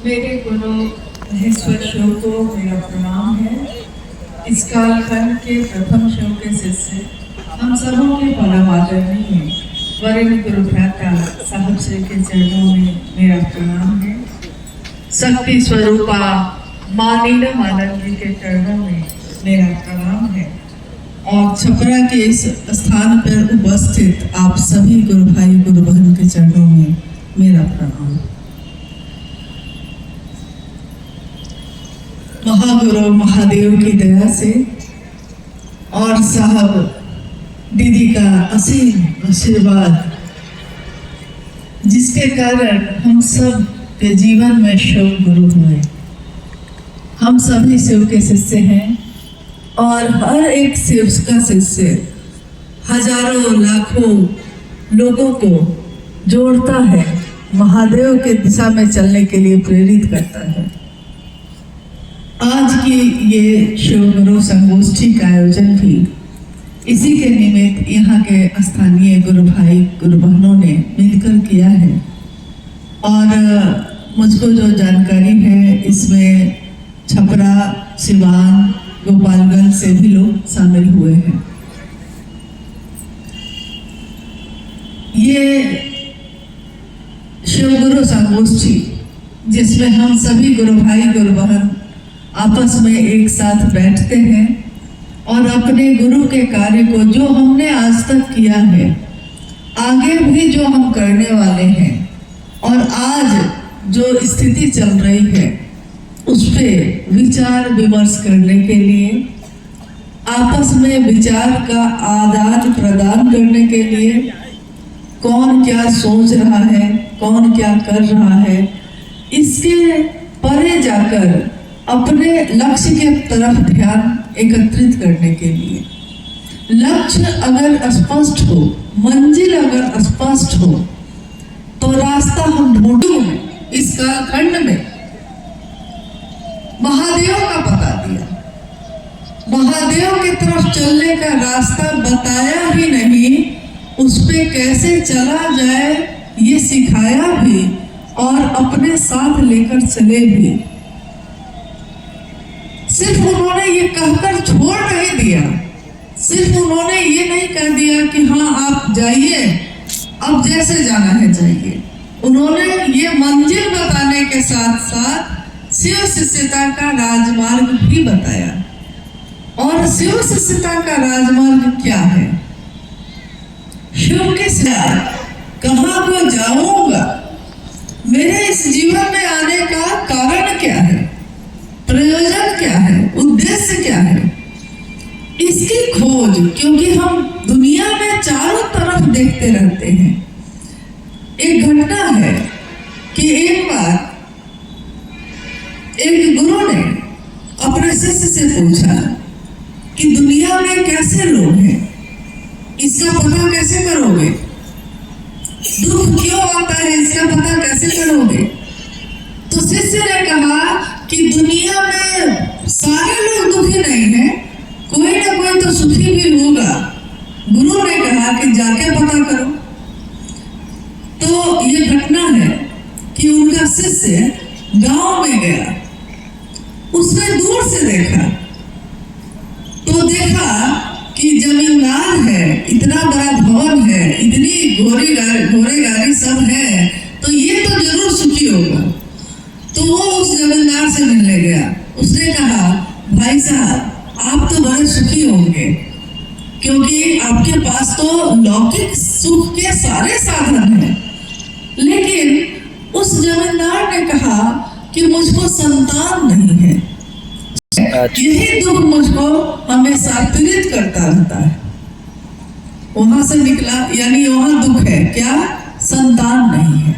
मेरे गुरु महेश्वर शिव को मेरा प्रणाम है। इस कालखंड के प्रथम शिव के शिष्य हम सबों के परम आदरणीय वरिष्ठ गुरु भ्राता साहब श्री के चरणों में मेरा प्रणाम है। शक्ति स्वरूपा माँ नीलम आनंद जी के चरणों में मेरा प्रणाम है। और छपरा के इस स्थान पर उपस्थित आप सभी गुरु भाई गुरु बहन के चरणों में मेरा प्रणाम। महागुरु महादेव की दया से और साहब दीदी का असीम आशीर्वाद, जिसके कारण हम सब के जीवन में शिव गुरु हुए। हम सभी शिव के शिष्य हैं और हर एक शिव का शिष्य हजारों लाखों लोगों को जोड़ता है, महादेव के दिशा में चलने के लिए प्रेरित करता है। आज की ये शिव गुरु संगोष्ठी का आयोजन भी इसी के निमित्त यहाँ के स्थानीय गुरु भाई गुरु बहनों ने मिलकर किया है। और मुझको जो जानकारी है, इसमें छपरा, सिवान, गोपालगंज से भी लोग शामिल हुए हैं। ये शिव गुरु संगोष्ठी, जिसमें हम सभी गुरु भाई गुरु बहन आपस में एक साथ बैठते हैं और अपने गुरु के कार्य को, जो हमने आज तक किया है, आगे भी जो हम करने वाले हैं और आज जो स्थिति चल रही है, उस पर विचार विमर्श करने के लिए, आपस में विचार का आदान प्रदान करने के लिए, कौन क्या सोच रहा है, कौन क्या कर रहा है, इसके परे जाकर अपने लक्ष्य के तरफ ध्यान एकत्रित करने के लिए। लक्ष्य अगर स्पष्ट हो, मंजिल अगर स्पष्ट हो, तो रास्ता हम ढूंढेंगे। इस कालखंड में महादेव का बता दिया, महादेव की तरफ चलने का रास्ता बताया ही नहीं, उस पे कैसे चला जाए ये सिखाया भी और अपने साथ लेकर चले भी। सिर्फ उन्होंने ये कहकर छोड़ नहीं दिया, सिर्फ उन्होंने ये नहीं कह दिया कि हाँ आप जाइए, अब जैसे जाना है जाइए। उन्होंने ये मंजिल बताने के साथ साथ शिव शिष्यता का राजमार्ग भी बताया। और शिव शिष्यता का राजमार्ग क्या है? शिव के साथ कहाँ को जाऊंगा, मेरे इस जीवन में आने का कारण क्या है, प्रयोजन क्या है, उद्देश्य क्या है, इसकी खोज। क्योंकि हम दुनिया में चारों तरफ देखते रहते हैं। एक घटना है कि एक बार एक गुरु ने अपने शिष्य से पूछा कि दुनिया में कैसे लोग हैं, इसका पता कैसे करोगे? दुख क्यों आता है, इसका पता कैसे करोगे? तो शिष्य ने कहा कि दुनिया में सारे लोग दुखी नहीं हैं, कोई ना कोई तो सुखी भी होगा। गुरु ने कहा कि जाके पता करो। तो ये घटना है कि उनका शिष्य गांव में गया, उसने दूर से देखा तो देखा कि जमींदार है, इतना बड़ा भवन है, इतनी घोड़े गाड़ी सब है, तो ये तो जरूर सुखी होगा। तो वो उस जमींदार से मिलने गया। उसने कहा, भाई साहब आप तो बड़े सुखी होंगे, क्योंकि आपके पास तो लौकिक सुख के सारे साधन हैं। लेकिन उस जमींदार ने कहा कि मुझको संतान नहीं है, यही दुख मुझको हमेशा पीड़ित करता रहता है। वहां से निकला, यानी वहां दुख है क्या? संतान नहीं है।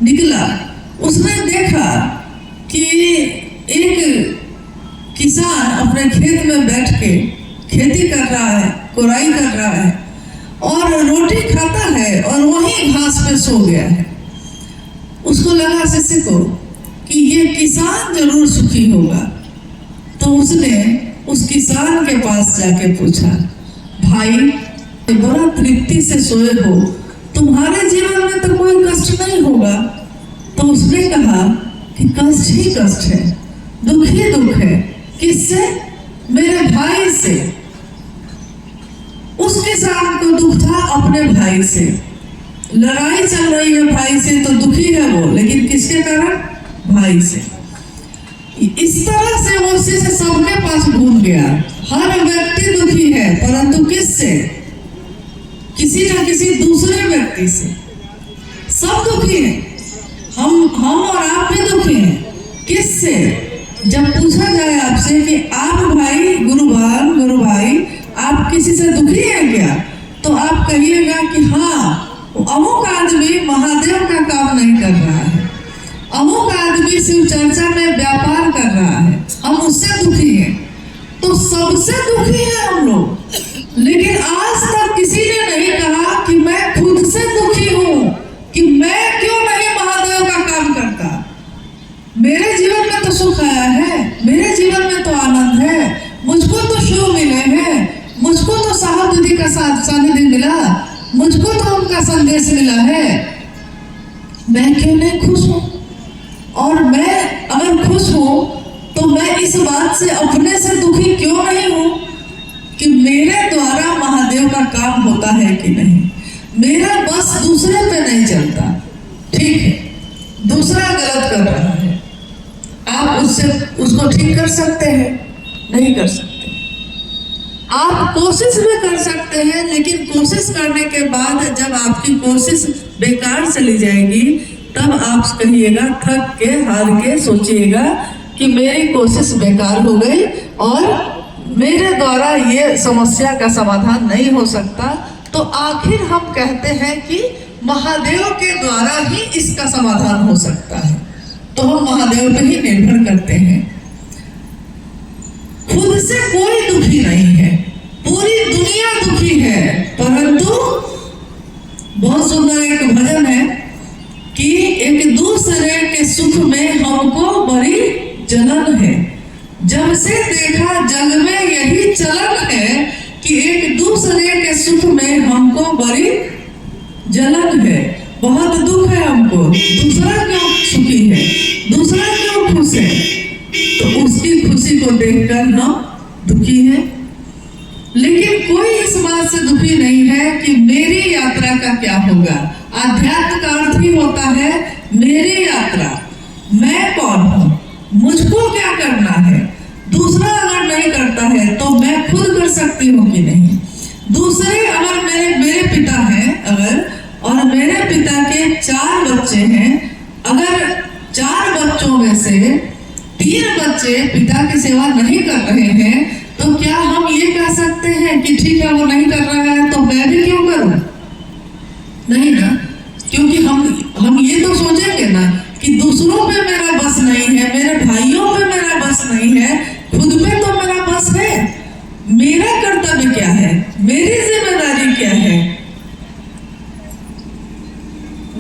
निकला, उसने देखा कि एक किसान अपने खेत में बैठ के खेती कर रहा है, कोराई कर रहा है और रोटी खाता है और वहीं घास पे सो गया है। उसको लगा शिष्य को कि ये किसान जरूर सुखी होगा। तो उसने उस किसान के पास जाके पूछा, भाई बड़ा तृप्ति से सोए हो, तुम्हारे जीवन में तो कोई कष्ट नहीं होगा? तो उसने कहा कि कष्ट ही कष्ट है, दुख ही दुख है। किससे? मेरे भाई से। उस किसान को दुख था अपने भाई से, लड़ाई चल रही है भाई से, तो दुखी है वो, लेकिन किसके कारण? भाई से। इस तरह से वो उसी से सबके पास भूल गया। हर व्यक्ति दुखी है, परंतु किससे? किसी न किसी दूसरे व्यक्ति से। सब दुखी है, हम और आप भी दुखी हैं। किससे? जब पूछा जाए आपसे कि आप भाई गुरु भाई आप किसी से दुखी हैं क्या, तो आप कहिएगा कि हाँ, अमुक आदमी महादेव का काम नहीं कर रहा है, अमुक आदमी शिव चर्चा में व्यापार कर रहा है, हम उससे दुखी हैं। तो सबसे दुखी है हम लोग, लेकिन आज तक किसी ने नहीं कहा कि मैं खुद से दुखी हूं, कि मैं क्यों नहीं महादेव का काम करता। मेरे जीवन में तो सुख आया है, मेरे जीवन में तो आनंद है, मुझको तो शिव मिले हैं, मुझको तो साहब दीदी का सानिध्य मिला, मुझको तो उनका संदेश मिला है, मैं क्यों नहीं खुश हूं? और मैं अगर खुश हूं तो मैं इस बात से अपने से दुखी क्यों नहीं हूं कि मेरे द्वारा महादेव का काम होता है कि नहीं। मेरा बस दूसरे पे नहीं चलता। ठीक है, दूसरा गलत कर रहा है, आप उसको ठीक कर सकते हैं? नहीं कर सकते। आप कोशिश भी कर सकते हैं, लेकिन कोशिश करने के बाद जब आपकी कोशिश बेकार चली जाएगी, तब आप कहिएगा, थक के हार के सोचिएगा कि मेरी कोशिश बेकार हो गई और मेरे द्वारा ये समस्या का समाधान नहीं हो सकता। तो आखिर हम कहते हैं कि महादेव के द्वारा ही इसका समाधान हो सकता है, तो हम महादेव पर ही निर्भर करते हैं। खुद से कोई दुखी नहीं है, पूरी दुनिया दुखी है, परंतु बहुत सुंदर एक भजन है कि एक दूसरे के सुख में हमको बड़ी जलन है। जब से देखा जग में यही चलन है कि एक दूसरे के सुख में हमको बड़ी जलन है, बहुत दुख है हमको। दूसरा क्यों सुखी है, दूसरा क्यों खुश है, तो उसकी खुशी को देखकर हम दुखी है। लेकिन कोई इस बात से दुखी नहीं है कि मेरी यात्रा का क्या होगा। आध्यात्म का अर्थ ही होता है मेरी यात्रा, मैं कौन हूं, मुझको क्या करना है। दूसरा अगर नहीं करता है तो मैं खुद कर सकती हूँ कि नहीं। दूसरे अगर मेरे पिता हैं अगर, और मेरे पिता के 4 बच्चे हैं, अगर 4 बच्चों में से 3 बच्चे पिता की सेवा नहीं कर रहे हैं, तो क्या हम ये कह सकते हैं कि ठीक है वो नहीं कर रहा है तो मैं भी क्यों करूं? नहीं ना, क्योंकि हम ये तो सोचेंगे ना कि दूसरों पे मेरा बस नहीं है, मेरे भाइयों पे मेरा बस नहीं है, खुद पे तो मेरा बस है। मेरा कर्तव्य क्या है, मेरी जिम्मेदारी क्या है?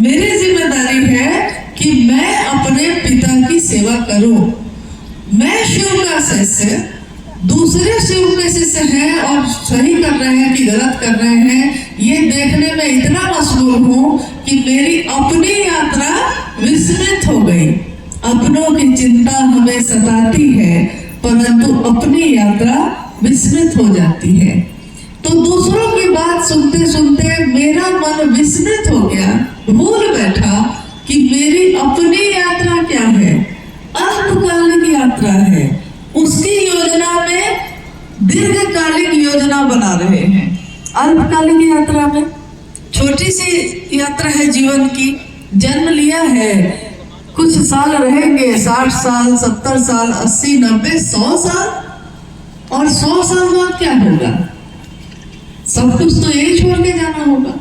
मेरी जिम्मेदारी है कि मैं अपने पिता की सेवा करूं। मैं शिव का शिष्य, दूसरे शिव के शिष्य हैं और सही कर रहे हैं कि गलत कर रहे हैं, ये देखने में इतना मशगूल हूं कि मेरी अपनी यात्रा विस्मृत हो गई। अपनों की चिंता हमें सताती है, परंतु अपनी यात्रा विस्मृत हो जाती है। तो दूसरों की बात सुनते सुनते मेरा मन विस्मृत हो गया, भूल बैठा कि मेरी अपनी यात्रा क्या है, अल्पकालिक यात्रा है। उसकी योजना में दीर्घकालिक योजना बना रहे हैं। अल्पकालिक यात्रा में छोटी सी यात्रा है जीवन की, जन्म लिया है, कुछ साल रहेंगे, 60 साल, 70 साल, 80, 90, 100 साल, और 100 साल बाद क्या होगा? सब कुछ तो यही छोड़ के जाना होगा।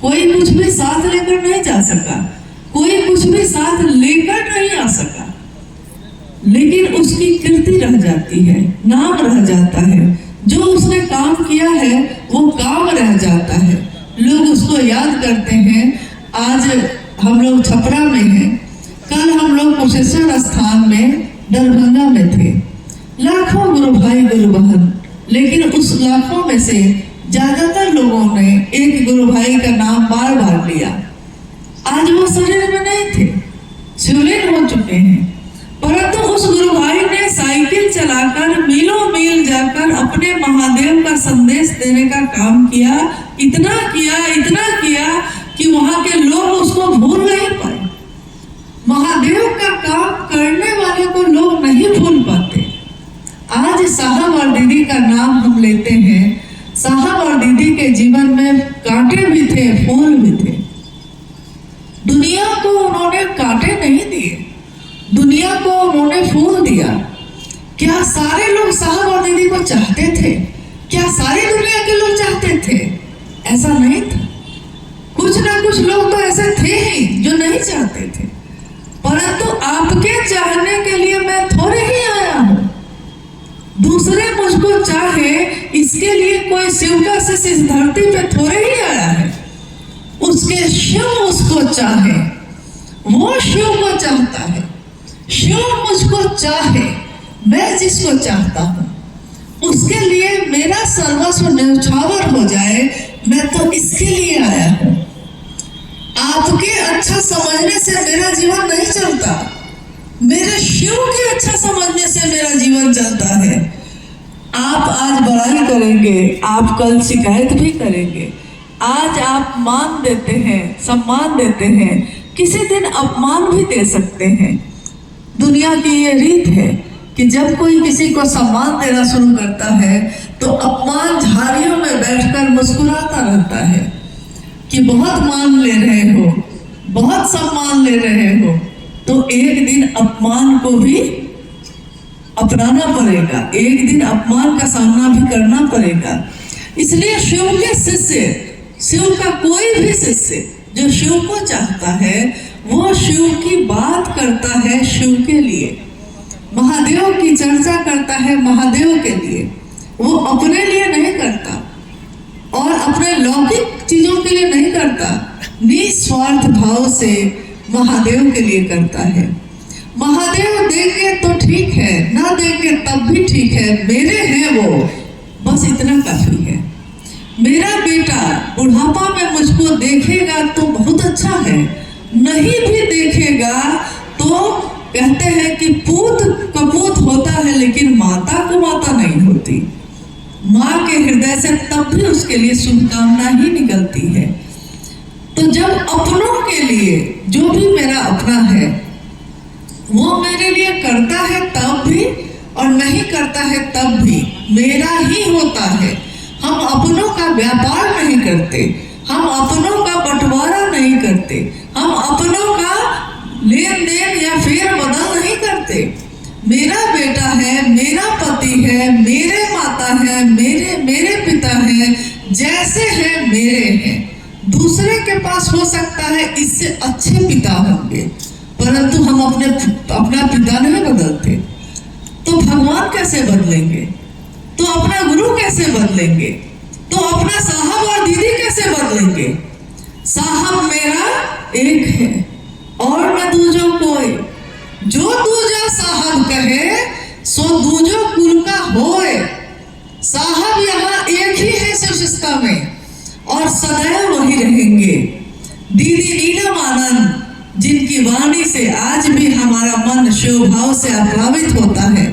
कोई कुछ भी साथ लेकर नहीं जा सका, कोई कुछ भी साथ लेकर नहीं आ सका, लेकिन उसकी कीर्ति रह जाती है, नाम रह जाता है। जो उसने काम किया है वो काम रह जाता है, लोग उसको याद करते हैं। आज हम लोग छपरा में हैं, कल हम लोग कुशेश्वर स्थान में दरभंगा में थे। लाखों गुरु भाई गुरु बहन, लेकिन उस लाखों में से ज्यादातर लोगों ने एक गुरु भाई का नाम बार बार लिया। आज वो शरीर में नहीं थे, शिवलिंग हो चुके हैं। परंतु उस गुरु भाई ने साइकिल चलाकर मीलों मील जाकर अपने महादेव का संदेश देने का काम किया। इतना किया कि वहां के लोग उसको भूल नहीं पाए। महादेव का काम करने वाले को लोग नहीं भूल पाते। आज साहब और दीदी का नाम हम लेते हैं। साहब और दीदी के जीवन में कांटे भी थे, फूल भी थे। दुनिया को उन्होंने कांटे नहीं दिए, दुनिया को उन्होंने फूल दिया। क्या सारे लोग साहब और दीदी को चाहते थे? क्या सारी दुनिया के लोग चाहते थे? ऐसा नहीं था। कुछ ना कुछ लोग तो ऐसे थे ही जो नहीं चाहते थे। परंतु आपके चाहने के लिए मैं थोड़े ही आया हूं। दूसरे मुझको चाहे इसके लिए कोई शिव का शिष्य इस धरती पे थोड़े ही आया है। उसके शिव उसको चाहे, वो शिव को चाहता है। शिव मुझको चाहे, मैं जिसको चाहता हूं उसके लिए मेरा सर्वस्व न्यौछावर हो जाए, मैं तो इसके लिए आया हूं। आपके अच्छा समझने से मेरा जीवन नहीं चलता, मेरे शिव के अच्छा समझने से मेरा जीवन चलता है। आप आज बड़ाई करेंगे, आप कल शिकायत भी करेंगे। आज आप मान देते हैं, सम्मान देते हैं, किसी दिन अपमान भी दे सकते हैं। दुनिया की ये रीत है कि जब कोई किसी को सम्मान देना शुरू करता है तो अपमान झाड़ियों में बैठकर मुस्कुराता रहता है कि बहुत मान ले रहे हो, बहुत सम्मान ले रहे हो। तो एक दिन अपमान को भी अपनाना पड़ेगा, एक दिन अपमान का सामना भी करना पड़ेगा। इसलिए शिव के शिष्य, शिव का कोई भी शिष्य जो शिव को चाहता है वो शिव की बात करता है, शिव के लिए महादेव की चर्चा करता है, महादेव के लिए। वो अपने लिए नहीं करता और अपने लौकिक चीजों के लिए नहीं करता, निस्वार्थ भाव से महादेव के लिए करता है। महादेव देंगे तो ठीक है, ना देंगे तब भी ठीक है, मेरे हैं वो, बस इतना काफी है। मेरा बेटा बुढ़ापा में मुझको देखेगा तो बहुत अच्छा है, नहीं भी देखेगा तो कहते हैं कि पूत कपूत होता है लेकिन माता को माता नहीं होती। माँ के हृदय से तब भी उसके लिए शुभकामना ही निकलती है। तो जब अपनों के लिए, जो भी मेरा अपना है वो मेरे लिए करता है तब भी और नहीं करता है तब भी मेरा ही होता है। हम अपनों का व्यापार नहीं करते, हम अपनों का बंटवारा नहीं करते, हम अपनों का लेन देन या फेर बदल नहीं करते। मेरा बेटा है, मेरा पति है, मेरे माता है, मेरे पिता है, जैसे है मेरे हैं। दूसरे के पास हो सकता है इससे अच्छे पिता होंगे, परंतु हम अपना पिता नहीं बदलते। तो भगवान कैसे बदलेंगे? तो अपना गुरु कैसे बदलेंगे? तो अपना साहब और दीदी कैसे बदलेंगे? साहब मेरा एक है और न दूजो कोई, जो दूजा साहब कहे सो दूजो कुल का होए। साहब यहाँ एक ही है सृष्टि में और सदैव वही रहेंगे। दीदी नीलम आनंद, जिनकी वाणी से आज भी हमारा मन शिव भाव से आप्लावित होता है,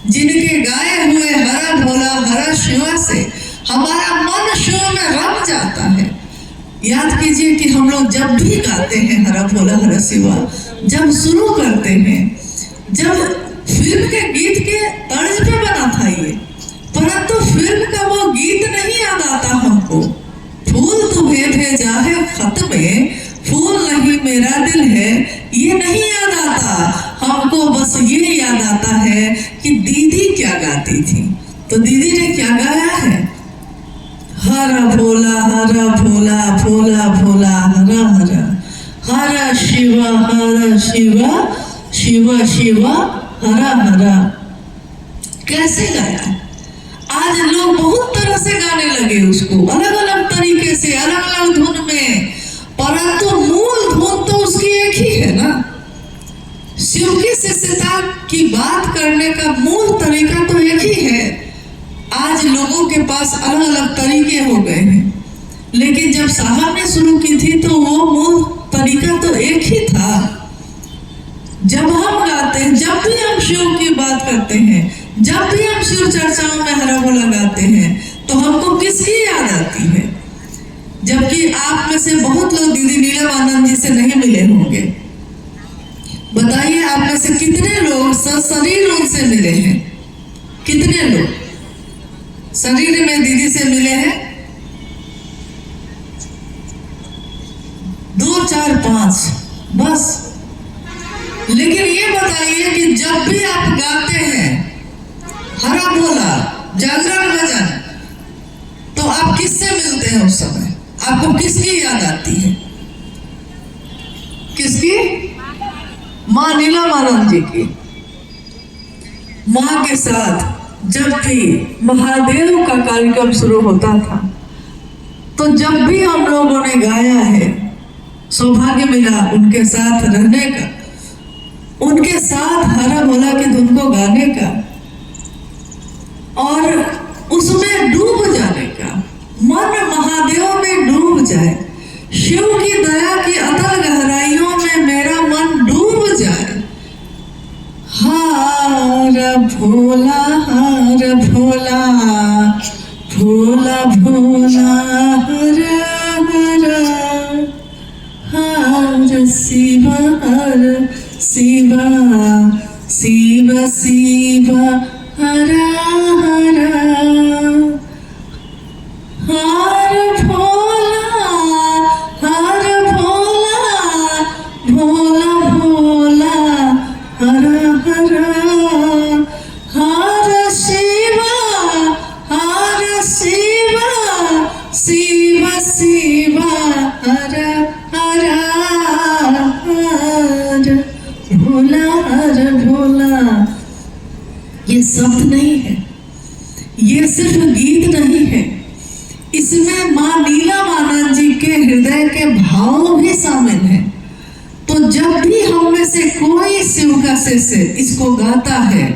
जिनके गाए हुए हरा भोला हरा शिवा से हमारा मन शिव में रम जाता है। याद कीजिए कि हम लोग जब भी गाते हैं हरा भोला हरा शिवा, जब शुरू करते हैं, जब फिल्म के गीत के तर्ज पे बना था ये, परंतु फिल्म का वो गीत नहीं याद आता हमको। फूल तुम्हें भेजा है खत में, फूल नहीं मेरा दिल है, ये नहीं याद आता हमको। बस ये याद आता है कि दीदी क्या गाती थी। तो दीदी ने क्या गाया है? हरा भोला भोला भोला भोला हरा हरा, हरा शिवा शिवा शिवा शिवा हरा हरा। कैसे गाया? आज लोग बहुत तरह से गाने लगे उसको, अलग अलग तरीके से, अलग अलग धुन में, परंतु मूल धुन तो उसकी एक ही है ना। शिव की शिष्यता की बात करने का मूल तरीका तो एक ही है। आज लोगों के पास अलग अलग तरीके हो गए हैं, लेकिन जब साहब ने शुरू की थी तो वो मूल तरीका तो एक ही था। जब हम गाते हैं, जब भी हम शिव की बात करते हैं, जब भी हम शिव चर्चाओं में हरा बोला गाते हैं, तो हमको किसकी याद आती है? जबकि आप में से बहुत लोग दीदी नीलम जी से नहीं मिले होंगे। बताइए आप में से कितने लोग सशरीर उनसे मिले हैं? कितने लोग शरीर में दीदी से मिले हैं? 2, 4, 5 बस। लेकिन ये बताइए कि जब भी आप गाते हैं हरा बोला, जागरण भजन, तो आप किससे मिलते हैं? उस समय आपको किसकी याद आती है? किसकी? माँ नीलमानंद जी की। माँ के साथ जब भी महादेव का कार्यक्रम शुरू होता था, तो जब भी हम लोगों ने गाया है, सौभाग्य मिला उनके साथ रहने का, उनके साथ हरा बोला की धुन को गाने का और उसमें डूब जाने का। मन महादेव में डूब जाए, शिव की दया की अतल गहराइयों में मेरा मन डूब जाए। हार भोला, हार भोला, भोला भोला, हरा हरा, हार शिवा, हर शिवा, शिव शिव, हरा हरा, हार भोला, हार भोला, भोला भोला, हरा हरा, हार शिवा, हार शिवा, शिव शिवा, हरा हरा, हार भोला, हर भोला। ये शब्द नहीं है, ये सिर्फ गीत नहीं है, इसमें माँ नीलमानंद जी के हृदय के भाव भी शामिल हैं। तो जब भी हम में से कोई शिव का शिष्य इसको गाता है,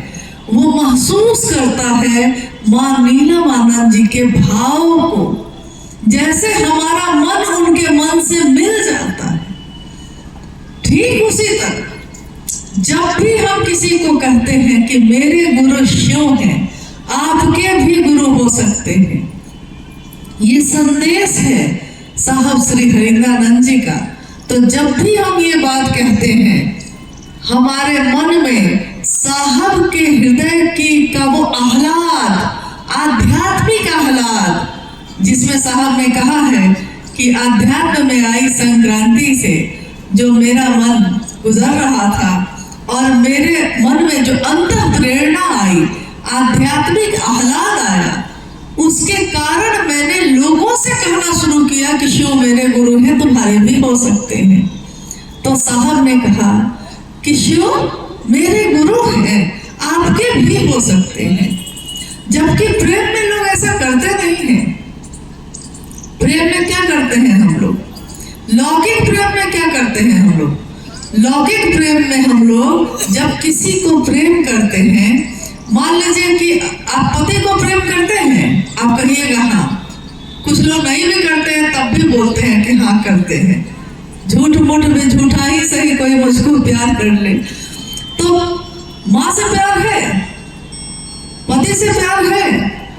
वो महसूस करता है माँ नीलमानंद जी के भाव को, जैसे हमारा मन उनके मन से मिल जाता है। ठीक उसी तरह जब भी हम किसी को कहते हैं कि मेरे गुरु शिव हैं, आपके भी गुरु हो सकते हैं, ये संदेश है साहब श्री हरिंद्रानंद जी का। तो जब भी हम ये बात कहते हैं, हमारे मन में साहब के हृदय की का वो आह्लाद, आध्यात्मिक आह्लाद, जिसमें साहब ने कहा है कि आध्यात्म में आई संक्रांति से जो मेरा मन गुजर रहा था और मेरे मन में जो अंतः प्रेरणा आई, आध्यात्मिक आह्लाद आया, उसके कारण मैंने लोगों से कहना शुरू किया कि शिव मेरे गुरु हैं, तुम्हारे भी हो सकते हैं। तो साहब ने कहा कि शिव मेरे गुरु हैं, आपके भी हो सकते हैं। जबकि प्रेम में लोग ऐसा करते नहीं हैं। प्रेम में क्या करते हैं हम लोग? लौकिक प्रेम में क्या करते हैं हम लोग? लौकिक प्रेम में हम लोग जब किसी को प्रेम करते हैं, मान लीजिए कि आप पति को प्रेम करते हैं, आप कहिएगा हाँ। कुछ लोग नहीं भी करते हैं तब भी बोलते हैं कि हाँ करते हैं। झूठ मूठ में झूठा ही सही, कोई मुझको प्यार कर ले। तो माँ से प्यार है, पति से प्यार है,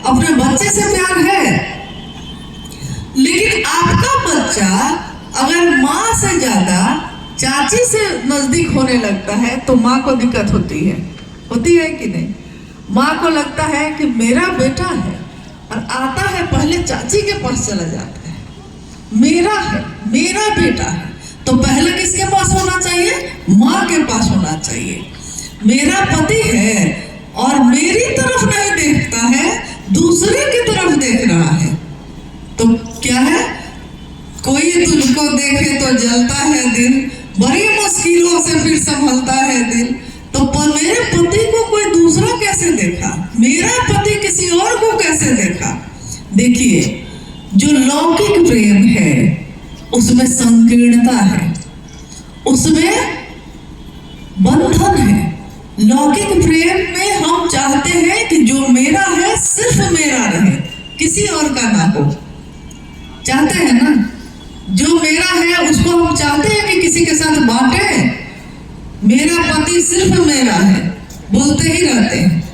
अपने बच्चे से प्यार है। लेकिन आपका बच्चा अगर माँ से ज्यादा चाची से नजदीक होने लगता है तो माँ को दिक्कत होती है कि नहीं? माँ को लगता है कि मेरा बेटा है और आता है पहले चाची के पास चला जाता है, मेरा है, मेरा बेटा है, तो पहले किसके पास होना चाहिए? माँ के पास होना चाहिए। मेरा पति है और मेरी तरफ नहीं देखता है, दूसरे की तरफ देख रहा है, तो क्या है? कोई तुझको देखे तो जलता है दिल, बड़ी मुश्किलों से फिर संभलता है दिल। तो मेरे पति को कोई दूसरा कैसे देखा, मेरा पति किसी और को कैसे देखा? देखिए, जो लौकिक प्रेम है उसमें संकीर्णता है, उसमें बंधन है। लौकिक प्रेम में हम चाहते हैं कि जो मेरा है सिर्फ मेरा रहे, किसी और का ना हो। चाहते हैं ना? जो मेरा है उसको हम चाहते हैं कि किसी के साथ बांटे, मेरा पति सिर्फ मेरा है बोलते ही रहते हैं।